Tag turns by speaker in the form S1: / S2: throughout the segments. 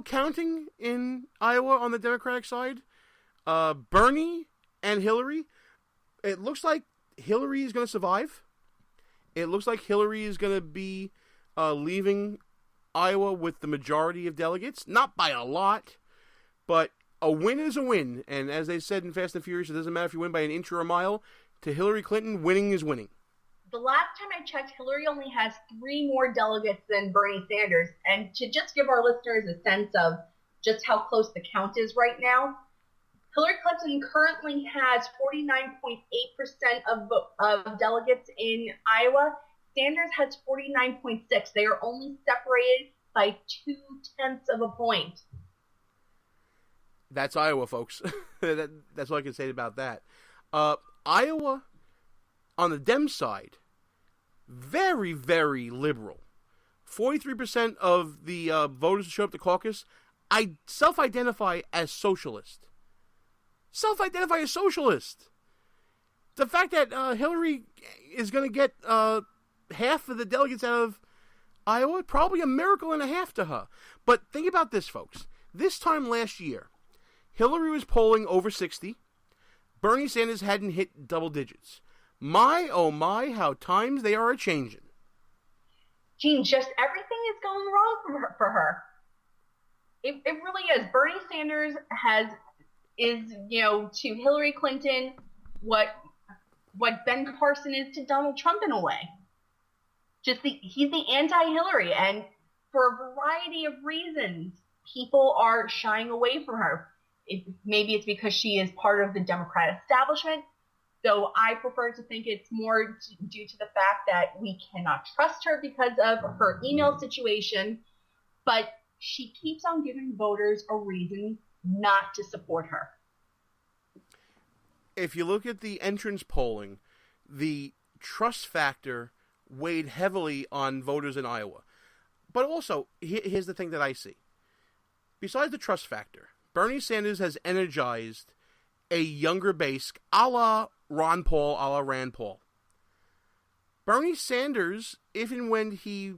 S1: counting in Iowa on the Democratic side. Bernie and Hillary. It looks like Hillary is going to survive. It looks like Hillary is going to be leaving Iowa with the majority of delegates. Not by a lot, but a win is a win. And as they said in Fast and Furious, it doesn't matter if you win by an inch or a mile. To Hillary Clinton, winning is winning.
S2: The last time I checked, Hillary only has 3 more delegates than Bernie Sanders. And to just give our listeners a sense of just how close the count is right now, Hillary Clinton currently has 49.8% of delegates in Iowa. Sanders has 49.6. They are only separated by 0.2 of a point.
S1: That's Iowa, folks. That's all I can say about that. Iowa, on the Dem side, very, very liberal. 43% of the voters who show up to caucus self-identify as socialist. Self-identify as socialist. The fact that Hillary is going to get half of the delegates out of Iowa, probably a miracle and a half to her. But think about this, folks. This time last year, Hillary was polling over 60. Bernie Sanders hadn't hit double digits. My, oh my, how times they are a-changing.
S2: Gene, just everything is going wrong for her. It really is. Bernie Sanders is to Hillary Clinton what Ben Carson is to Donald Trump in a way. He's the anti-Hillary, and for a variety of reasons, people are shying away from her. Maybe it's because she is part of the Democrat establishment, though I prefer to think it's more due to the fact that we cannot trust her because of her email situation, but she keeps on giving voters a reason not to support her.
S1: If you look at the entrance polling, the trust factor weighed heavily on voters in Iowa. But also, here's the thing that I see. Besides the trust factor, Bernie Sanders has energized a younger base, a la Ron Paul, a la Rand Paul. Bernie Sanders, if and when he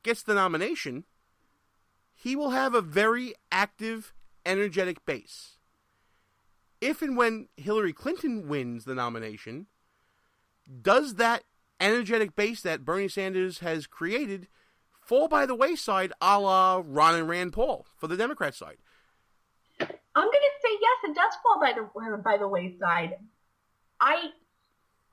S1: gets the nomination, he will have a very active, energetic base. If and when Hillary Clinton wins the nomination, does that energetic base that Bernie Sanders has created fall by the wayside, a la Ron and Rand Paul for the Democrat side?
S2: I'm going to say yes, it does fall by the wayside. I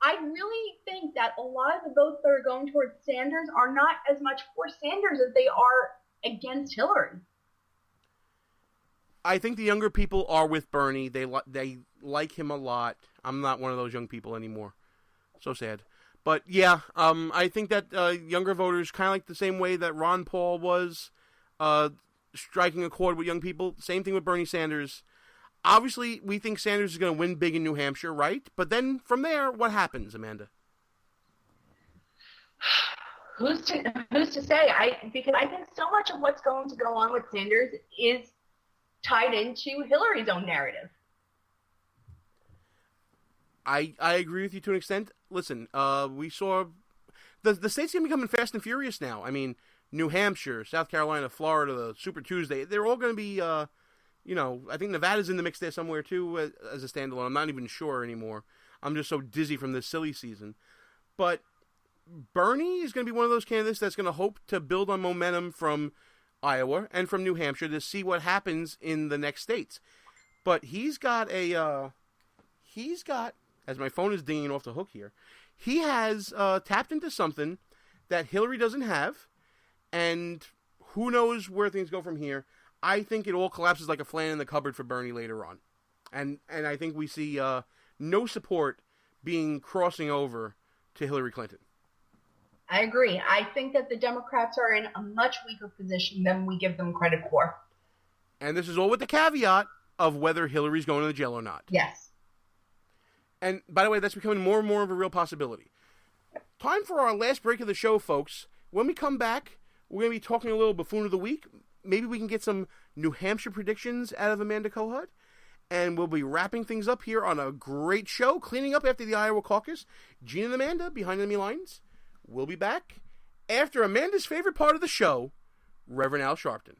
S2: really think that a lot of the votes that are going towards Sanders are not as much for Sanders as they are against Hillary.
S1: I think the younger people are with Bernie. They like him a lot. I'm not one of those young people anymore. So sad. But yeah, I think that younger voters, kind of like the same way that Ron Paul was striking a chord with young people, same thing with Bernie Sanders. Obviously, we think Sanders is going to win big in New Hampshire, right? But then from there, what happens, Amanda?
S2: Who's to say? Because I think so much of what's going to go on with Sanders is tied into Hillary's own narrative.
S1: I agree with you to an extent. Listen, we saw the states are becoming fast and furious now. I mean, New Hampshire, South Carolina, Florida, the Super Tuesday, they're all going to be, I think Nevada's in the mix there somewhere too as a standalone. I'm not even sure anymore. I'm just so dizzy from this silly season. But Bernie is going to be one of those candidates that's going to hope to build on momentum from Iowa and from New Hampshire to see what happens in the next states. But he's got, as my phone is dinging off the hook here, he has tapped into something that Hillary doesn't have, and who knows where things go from here. I think it all collapses like a flan in the cupboard for Bernie later on. And I think we see no support crossing over to Hillary Clinton.
S2: I agree. I think that the Democrats are in a much weaker position than we give them credit for.
S1: And this is all with the caveat of whether Hillary's going to the jail or not.
S2: Yes.
S1: And, by the way, that's becoming more and more of a real possibility. Time for our last break of the show, folks. When we come back, we're going to be talking a little Buffoon of the Week. Maybe we can get some New Hampshire predictions out of Amanda Kohut. And we'll be wrapping things up here on a great show, cleaning up after the Iowa caucus. Gene and Amanda, behind enemy lines. We'll be back after Amanda's favorite part of the show, Reverend Al Sharpton.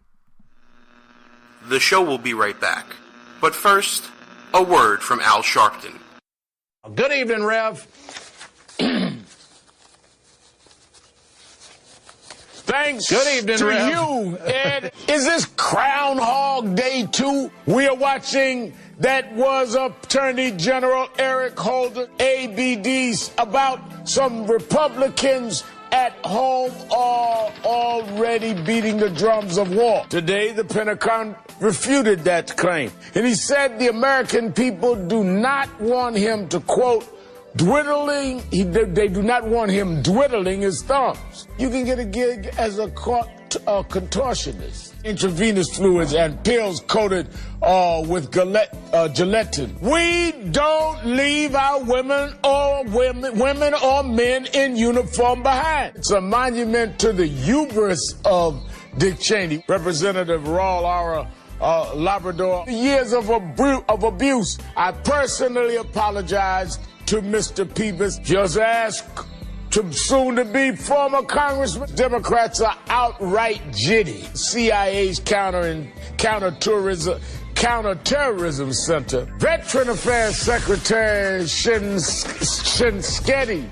S1: The show will be right back. But first, a word from Al Sharpton.
S3: Good evening, Rev. Thanks
S4: Good evening,
S3: to
S4: Rev.
S3: you, Ed. Is this Groundhog Day 2? We are watching that was Attorney General Eric Holder, ABDs, about some Republicans at home are already beating the drums of war. Today, the Pentagon refuted that claim. And he said the American people do not want him to, quote, dwindling, they do not want him dwindling his thumbs. You can get a gig as a contortionist. Intravenous fluids and pills coated with gelatin. We don't leave our women or men in uniform behind. It's a monument to the hubris of Dick Cheney, Representative Raul Labrador. Years of abuse. I personally apologize to Mr. Peebles. Just ask to soon-to-be former Congressman. Democrats are outright jitty. CIA's counterterrorism center. Veteran Affairs Secretary Shinseki.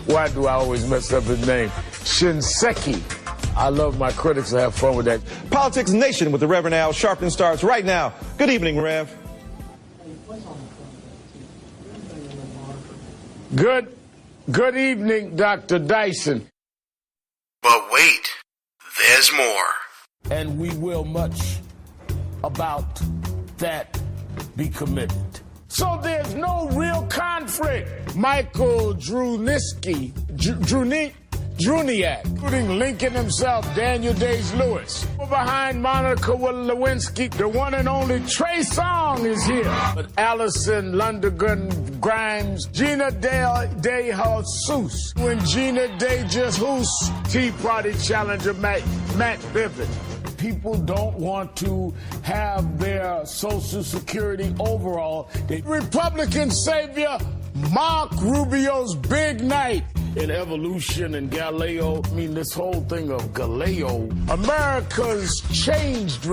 S3: Why do I always mess up his name? Shinseki. I love my critics. I have fun with that.
S4: Politics Nation with the Reverend Al Sharpton starts right now. Good evening, Rev.
S3: Good evening, Dr. Dyson.
S1: But wait, there's more.
S3: And we will much about that be committed. So there's no real conflict. Michael Druniak, including Lincoln himself, Daniel Day-Lewis. Behind Monica Lewinsky, the one and only Trey Songz is here. But Allison Lundergan Grimes, Gina De Jesus, when Gina De Jesus, Tea Party challenger Matt Bivens. People don't want to have their Social Security overall. The Republican savior, Mark Rubio's big night in evolution and Galileo. I mean, this whole thing of Galileo. America's changed.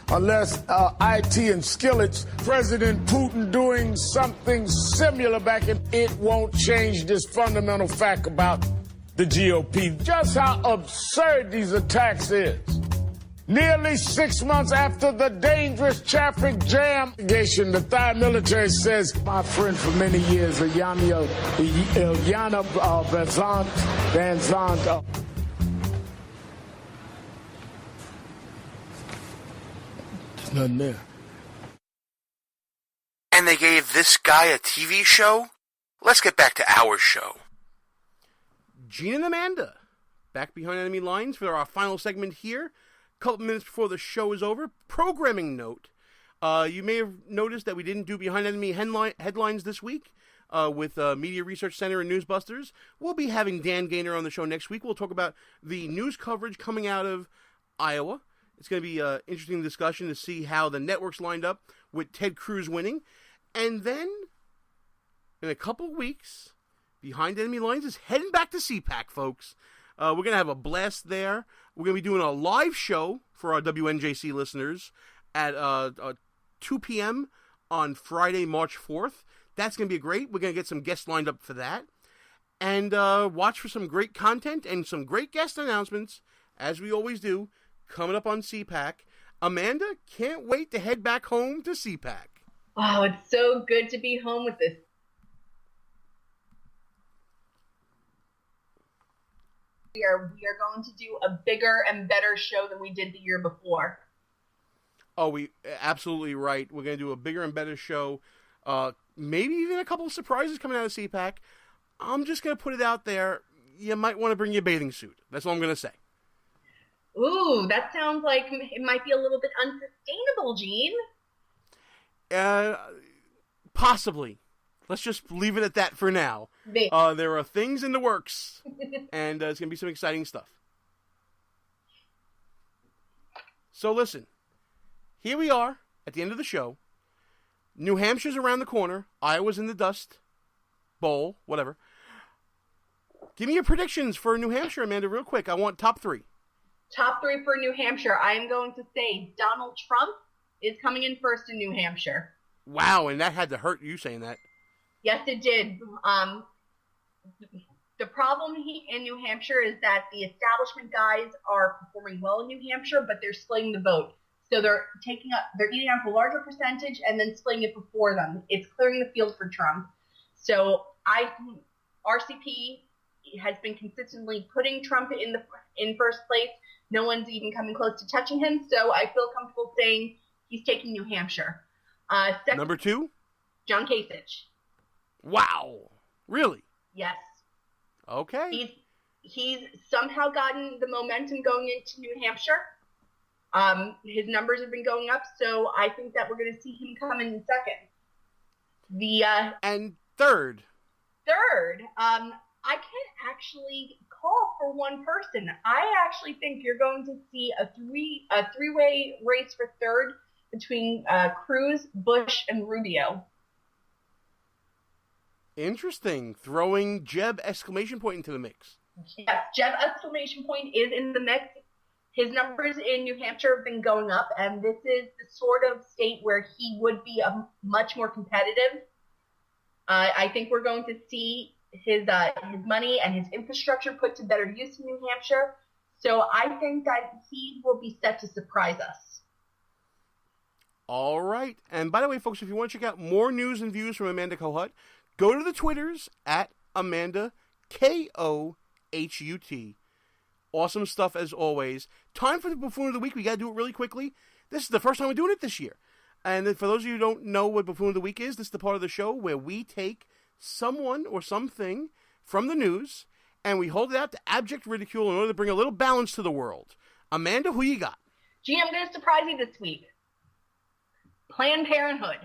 S3: Unless IT and Skillets, President Putin doing something similar back in, it won't change this fundamental fact about the GOP. Just how absurd these attacks is. Nearly 6 months after the dangerous traffic jam, the Thai military says, my friend for many years, Ilyana Van Zandt. There's nothing there.
S1: And they gave this guy a TV show? Let's get back to our show. Gene and Amanda, back behind enemy lines for our final segment here. A couple minutes before the show is over. Programming note. You may have noticed that we didn't do behind enemy headlines this week with Media Research Center and Newsbusters. We'll be having Dan Gaynor on the show next week. We'll talk about the news coverage coming out of Iowa. It's going to be an interesting discussion to see how the networks lined up with Ted Cruz winning. And then, in a couple of weeks, Behind Enemy Lines is heading back to CPAC, folks. We're going to have a blast there. We're going to be doing a live show for our WNJC listeners at 2 p.m. on Friday, March 4th. That's going to be great. We're going to get some guests lined up for that. And watch for some great content and some great guest announcements, as we always do, coming up on CPAC. Amanda, can't wait to head back home to CPAC.
S2: Oh, it's so good to be home with this. We are going to do a bigger and better show than we did the year before.
S1: Oh, we absolutely right. We're going to do a bigger and better show. Maybe even a couple of surprises coming out of CPAC. I'm just going to put it out there. You might want to bring your bathing suit. That's all I'm going to say.
S2: Ooh, that sounds like it might be a little bit unsustainable, Gene.
S1: Possibly. Let's just leave it at that for now. There are things in the works, and it's going to be some exciting stuff. So listen, here we are at the end of the show. New Hampshire's around the corner. Iowa's in the dust bowl, whatever. Give me your predictions for New Hampshire, Amanda, real quick. I want top three.
S2: top 3 for New Hampshire. I am going to say Donald Trump is coming in first in New Hampshire.
S1: Wow, and that had to hurt you saying that.
S2: Yes, it did. The problem in New Hampshire is that the establishment guys are performing well in New Hampshire, but they're splitting the vote. So they're eating up a larger percentage and then splitting it before them. It's clearing the field for Trump. So RCP has been consistently putting Trump in first place. No one's even coming close to touching him. So I feel comfortable saying he's taking New Hampshire. Second,
S1: Number 2?
S2: John Kasich.
S1: Wow. Really?
S2: Yes.
S1: Okay.
S2: He's somehow gotten the momentum going into New Hampshire. His numbers have been going up, so I think that we're going to see him come in second.
S1: And third.
S2: I can't actually call for one person. I actually think you're going to see a three-way race for third between Cruz, Bush, and Rubio.
S1: Interesting. Throwing Jeb ! Into the mix.
S2: Yes, Jeb ! Is in the mix. His numbers in New Hampshire have been going up, and this is the sort of state where he would be much more competitive. I think we're going to see his money and his infrastructure put to better use in New Hampshire. So I think that he will be set to surprise us.
S1: All right. And by the way, folks, if you want to check out more news and views from Amanda Kohut, go to the Twitters at Amanda Kohut. Awesome stuff as always. Time for the Buffoon of the Week. We got to do it really quickly. This is the first time we're doing it this year. And for those of you who don't know what Buffoon of the Week is, this is the part of the show where we take someone or something from the news and we hold it out to abject ridicule in order to bring a little balance to the world. Amanda, who you got?
S2: Gee, I'm going to surprise you this week. Planned Parenthood.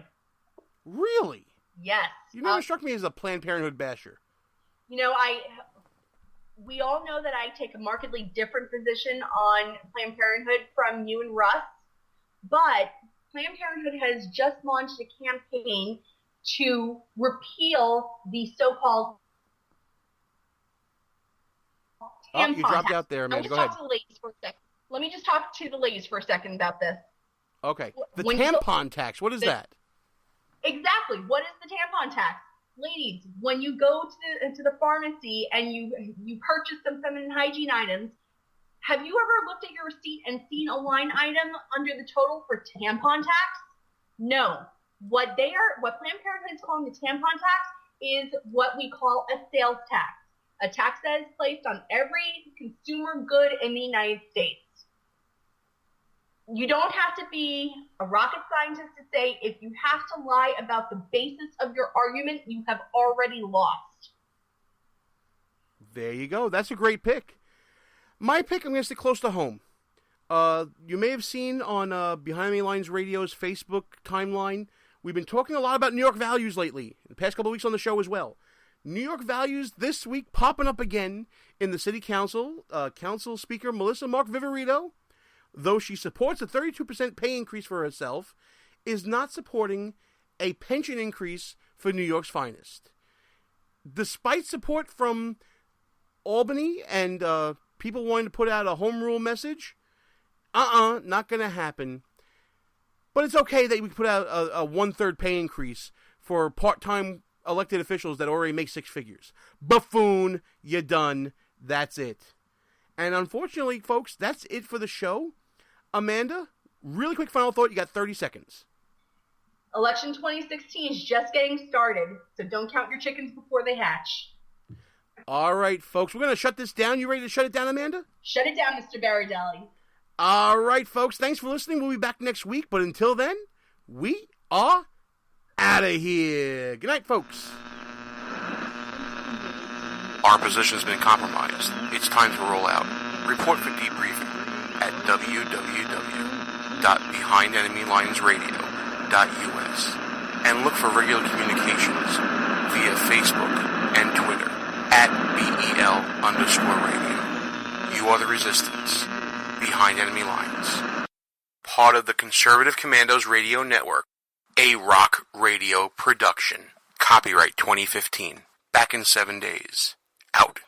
S1: Really?
S2: Yes.
S1: You never struck me as a Planned Parenthood basher.
S2: We all know that I take a markedly different position on Planned Parenthood from you and Russ, but Planned Parenthood has just launched a campaign to repeal the so-called tampon
S1: you dropped
S2: tax.
S1: out there, Amanda. Go ahead.
S2: Let me just talk to the ladies for a second about this.
S1: Okay. The tampon tax, what is that?
S2: Exactly. What is the tampon tax? Ladies, when you go to the pharmacy and you purchase some feminine hygiene items, have you ever looked at your receipt and seen a line item under the total for tampon tax? No. What Planned Parenthood is calling the tampon tax is what we call a sales tax, a tax that is placed on every consumer good in the United States. You don't have to be a rocket scientist to say if you have to lie about the basis of your argument, you have already lost.
S1: There you go. That's a great pick. My pick, I'm going to stay close to home. You may have seen on Behind Enemy Lines Radio's Facebook timeline, we've been talking a lot about New York values lately, the past couple of weeks on the show as well. New York values this week popping up again in the City Council. Council Speaker Melissa Mark Viverito, though she supports a 32% pay increase for herself, is not supporting a pension increase for New York's finest. Despite support from Albany and people wanting to put out a home rule message, not going to happen. But it's okay that we put out a one-third pay increase for part-time elected officials that already make six figures. Buffoon, you're done. That's it. And unfortunately, folks, that's it for the show. Amanda, really quick final thought. You got 30 seconds.
S2: Election 2016 is just getting started, so don't count your chickens before they hatch.
S1: All right, folks, we're going to shut this down. You ready to shut it down, Amanda?
S2: Shut it down, Mr. Baradelli.
S1: All right, folks, thanks for listening. We'll be back next week, but until then, we are out of here. Good night, folks. Our position has been compromised. It's time to roll out. Report for debriefing at www.behindenemylinesradio.us and look for regular communications via Facebook and Twitter at BEL_radio. You are the resistance. Behind Enemy Lines. Part of the Conservative Commandos Radio Network. A rock radio production. Copyright 2015. Back in 7 days. Out.